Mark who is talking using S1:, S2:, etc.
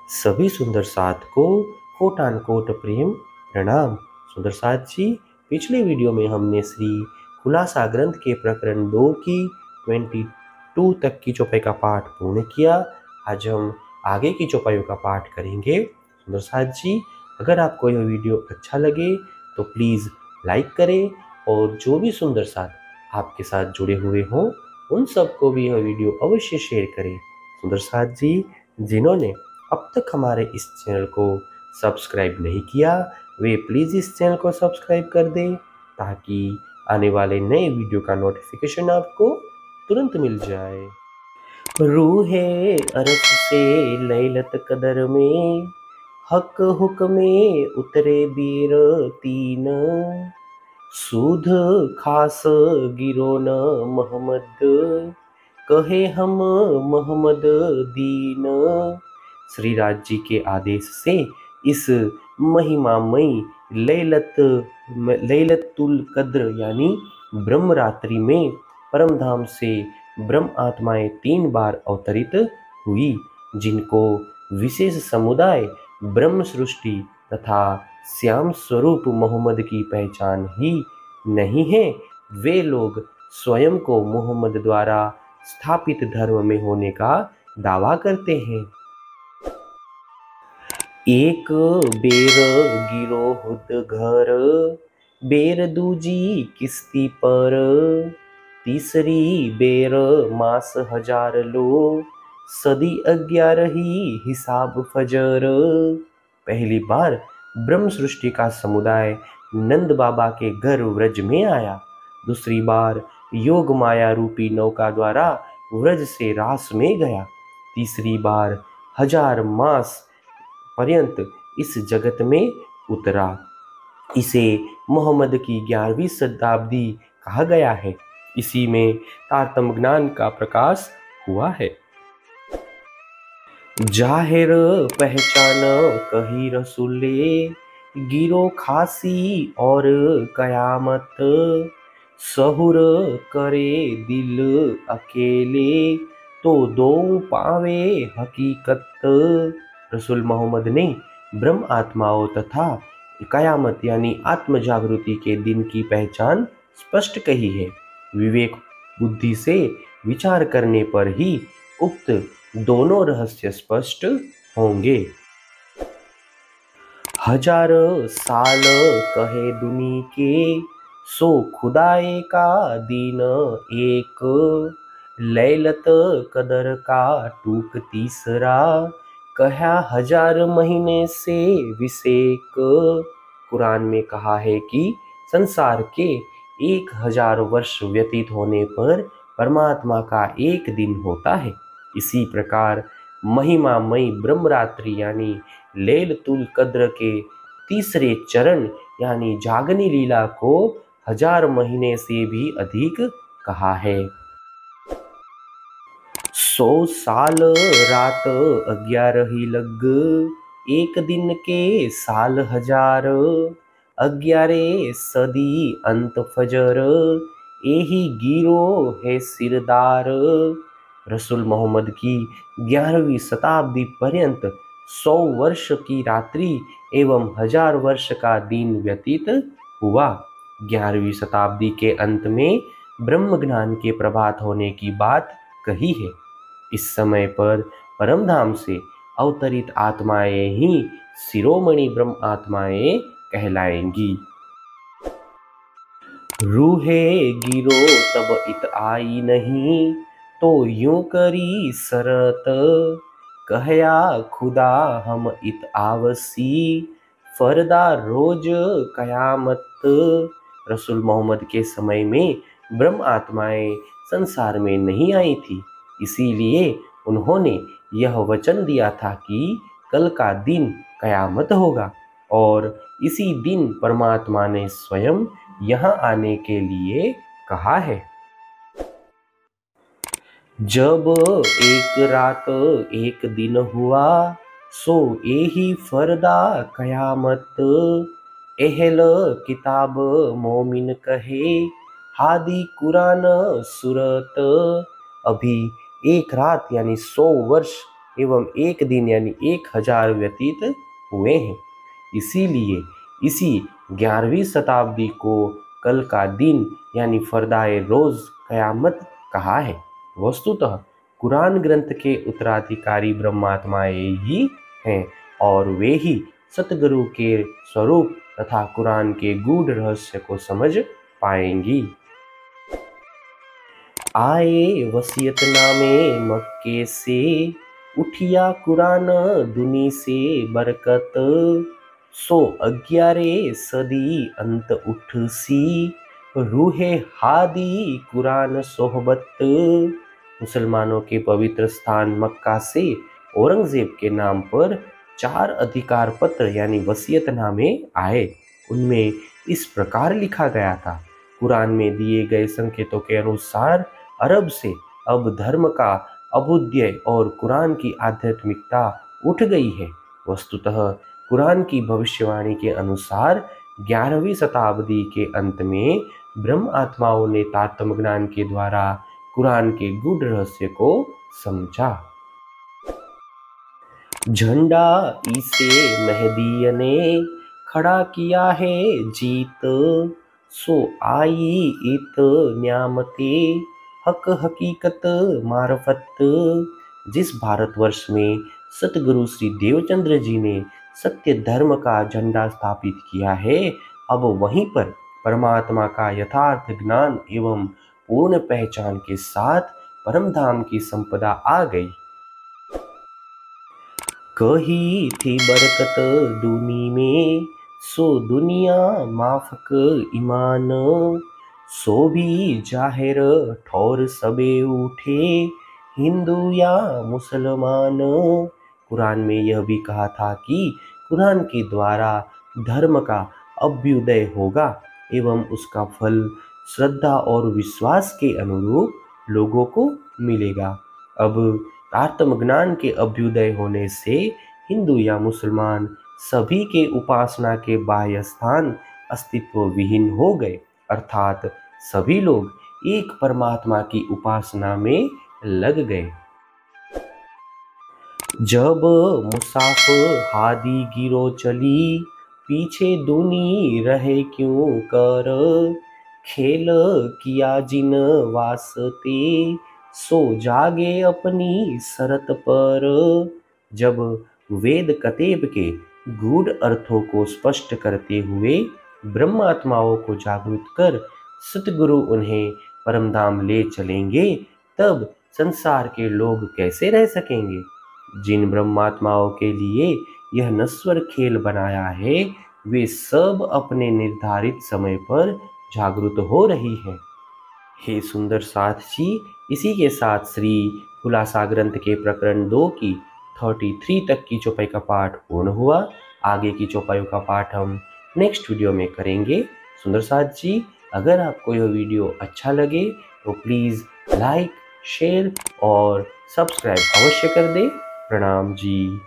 S1: सभी सुंदर साथ को कोट एंड कोट प्रेम प्रणाम। सुंदर साथ जी, पिछले वीडियो में हमने श्री खुलासा ग्रंथ के प्रकरण 2 की 22 तक की चौपाई का पाठ पूर्ण किया। आज हम आगे की चौपाइयों का पाठ करेंगे। सुंदर साथ जी, अगर आपको यह वीडियो अच्छा लगे तो प्लीज़ लाइक करें और जो भी सुंदर साथ आपके साथ जुड़े हुए हों उन सबको भी यह वीडियो अवश्य शेयर करें। सुंदर साथ जी, जिन्होंने अब तक हमारे इस चैनल को सब्सक्राइब नहीं किया वे प्लीज़ इस चैनल को सब्सक्राइब कर दें ताकि आने वाले नए वीडियो का नोटिफिकेशन आपको तुरंत मिल जाए। रूहे अरश से लैलत कदर में हक हुक्मे उतरे बीर तीन सूध खास गिरो न मोहम्मद कहे हम मोहम्मद दीन। श्री राज जी के आदेश से इस महिमामयी लैलतुल कद्र यानी ब्रह्म रात्रि में परम धाम से ब्रह्म आत्माएं 3 बार अवतरित हुई, जिनको विशेष समुदाय ब्रह्म सृष्टि तथा श्याम स्वरूप मोहम्मद की पहचान ही नहीं है। वे लोग स्वयं को मोहम्मद द्वारा स्थापित धर्म में होने का दावा करते हैं। एक बेर गिरो हुद घर बेर दूजी किस्ती पर तीसरी बेर मास हजार लो सदी 11 ही हिसाब फजर। पहली बार ब्रह्म सृष्टि का समुदाय नंद बाबा के घर व्रज में आया। दूसरी बार योग माया रूपी नौका द्वारा व्रज से रास में गया। तीसरी बार 1000 मास पर्यंत इस जगत में उतरा। इसे मोहम्मद की 11वीं शताब्दी कहा गया है। इसी में तारतम ज्ञान का प्रकाश हुआ है। जाहिर पहचान कही रसूले गिरो खासी और कयामत सहूर करे दिल अकेले तो दो पावे हकीकत। रसूल मोहम्मद ने ब्रह्म आत्माओं तथा कयामत यानी आत्म जागृति के दिन की पहचान स्पष्ट कही है। विवेक बुद्धि से विचार करने पर ही उक्त दोनों रहस्य स्पष्ट होंगे। 1000 साल कहे दुनी के सो खुदाए का दीन एक लैलत कदर का टूक तीसरा कहा 1000 महीने से विसेक। कुरान में कहा है कि संसार के 1000 वर्ष व्यतीत होने पर परमात्मा का एक दिन होता है। इसी प्रकार महिमामयी ब्रह्मरात्रि यानी लैलतुल कद्र के तीसरे चरण यानी जागनी लीला को 1000 महीने से भी अधिक कहा है। 100 साल रात 11 ही लग एक दिन के साल 1000 11 सदी अंत फजर यही गिरो है सिरदार। रसूल मोहम्मद की 11वीं शताब्दी पर्यंत 100 वर्ष की रात्रि एवं 1000 वर्ष का दिन व्यतीत हुआ। 11वीं शताब्दी के अंत में ब्रह्म ज्ञान के प्रभात होने की बात कही है। इस समय पर परमधाम से अवतरित आत्माएं ही शिरोमणि ब्रह्म आत्माएं कहलाएंगी। रूहे गिरो तब इत आई नहीं तो यूं करी शरत कहया खुदा हम इत आवसी फरदा रोज कयामत। रसूल मोहम्मद के समय में ब्रह्म आत्माएं संसार में नहीं आई थी, इसीलिए उन्होंने यह वचन दिया था कि कल का दिन कयामत होगा और इसी दिन परमात्मा ने स्वयं यहाँ आने के लिए कहा है। जब एक रात एक दिन हुआ सो यही फरदा कयामत एहल किताब मोमिन कहे हादी कुरान सूरत। अभी एक रात यानी 100 वर्ष एवं एक दिन यानी 1000 व्यतीत हुए हैं। इसीलिए इसी 11वीं शताब्दी को कल का दिन यानी फरदाए रोज़ क़यामत कहा है। वस्तुतः कुरान ग्रंथ के उत्तराधिकारी ब्रह्मात्माएं ही हैं और वे ही सतगुरु के स्वरूप तथा कुरान के गूढ़ रहस्य को समझ पाएंगी। आए वसीयतनामे मक्के से, उठिया कुरान दुनी से बरकत, सो 11 सदी अंत उठ सी, रूहे हादी कुरान सोहबत। मुसलमानों के पवित्र स्थान मक्का से औरंगजेब के नाम पर 4 अधिकार पत्र यानी वसीयतनामे आए। उनमें इस प्रकार लिखा गया था, कुरान में दिए गए संकेतों के अनुसार अरब से अब धर्म का अभ्युदय और कुरान की आध्यात्मिकता उठ गई है। वस्तुतः कुरान की भविष्यवाणी के अनुसार 11वीं शताब्दी के अंत में ब्रह्म आत्माओं ने तात्म ज्ञान के द्वारा कुरान के गूढ़ रहस्य को समझा। झंडा इसे मेहदी ने खड़ा किया है जीत, सो आई इत न्यामते हक हकीकत मारफत। जिस भारतवर्ष में सतगुरु श्री देवचंद्र जी ने सत्य धर्म का झंडा स्थापित किया है, अब वहीं पर परमात्मा का यथार्थ ज्ञान एवं पूर्ण पहचान के साथ परम धाम की संपदा आ गई। कही थी बरकत दुनी में, सो दुनिया माफक ईमान, सो भी जाहिर ठौर सबे उठे हिंदू या मुसलमान। कुरान में यह भी कहा था कि कुरान के द्वारा धर्म का अभ्युदय होगा एवं उसका फल श्रद्धा और विश्वास के अनुरूप लोगों को मिलेगा। अब आत्म ज्ञान के अभ्युदय होने से हिंदू या मुसलमान सभी के उपासना के बाह्य स्थान अस्तित्व विहीन हो गए, अर्थात सभी लोग एक परमात्मा की उपासना में लग गए। जब मुसाफ हादी गिरो चली, पीछे दूनी रहे क्यों कर, खेल किया जिन वास्ते, सो जागे अपनी शरत पर। जब वेद कतेब के गूढ़ अर्थों को स्पष्ट करते हुए ब्रह्मात्माओं को जागृत कर सतगुरु उन्हें परमधाम ले चलेंगे, तब संसार के लोग कैसे रह सकेंगे। जिन ब्रह्मात्माओं के लिए यह नश्वर खेल बनाया है, वे सब अपने निर्धारित समय पर जागृत हो रही हैं। हे सुंदर साथ जी, इसी के साथ श्री खुलासा ग्रंथ के प्रकरण 2 की 33 तक की चौपाई का पाठ पूर्ण हुआ। आगे की चौपाइयों का पाठ हम नेक्स्ट वीडियो में करेंगे। सुंदर साथ जी, अगर आपको यह वीडियो अच्छा लगे तो प्लीज़ लाइक, शेयर और सब्सक्राइब अवश्य कर दें। प्रणाम जी।